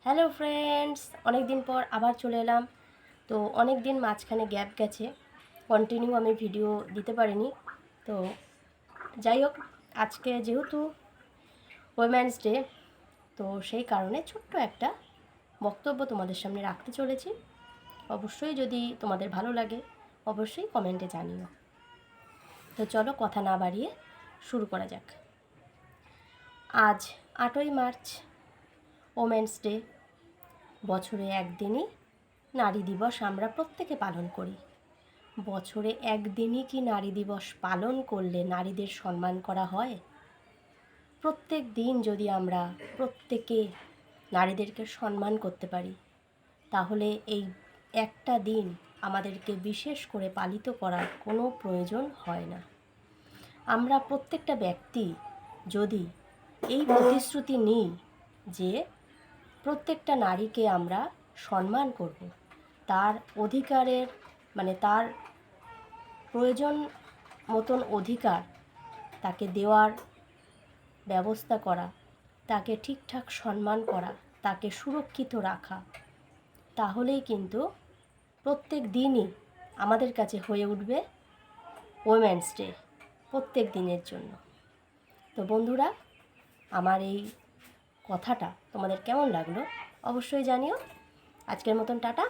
Hello friends, অনেক দিন পর আবার চলে এলাম। তো অনেক দিন মাঝখানে গ্যাপ গেছে, কন্টিনিউ আমি ভিডিও দিতে পারিনি। তো যাই হোক, আজকে যেহেতু উইমেন্স ডে, তো সেই কারণে ছোট্ট একটা বক্তব্য তোমাদের সামনে রাখতে চলেছি। অবশ্যই যদি তোমাদের ভালো লাগে অবশ্যই কমেন্টে জানিও। তো চলো কথা না বাড়িয়ে শুরু করা যাক। আজ 8ই মার্চ, উইমেন্স ডে। বছরে একদিনই নারী দিবস আমরা প্রত্যেকে পালন করি। বছরে একদিনই কি নারী দিবস পালন করলে নারীদের সম্মান করা হয়? প্রত্যেক দিন যদি আমরা প্রত্যেকে নারীদেরকে সম্মান করতে পারি, তাহলে এই একটা দিন আমাদেরকে বিশেষ করে পালিত করার কোনো প্রয়োজন হয় না। আমরা প্রত্যেকটা ব্যক্তি যদি এই প্রতিশ্রুতি নিই যে প্রত্যেকটা নারীকে আমরা সম্মান করব, তার অধিকারের তার প্রয়োজন মতন অধিকার তাকে দেওয়ার ব্যবস্থা করা, তাকে ঠিকঠাক সম্মান করা, তাকে সুরক্ষিত রাখা, তাহলেই কিন্তু প্রত্যেক দিনই আমাদের কাছে হয়ে উঠবে উইমেন্স ডে, প্রত্যেক দিনের জন্য। তো বন্ধুরা, আমার এই কথাটা তোমাদের কেমন লাগলো অবশ্যই জানিও। আজকের মতন টাটা।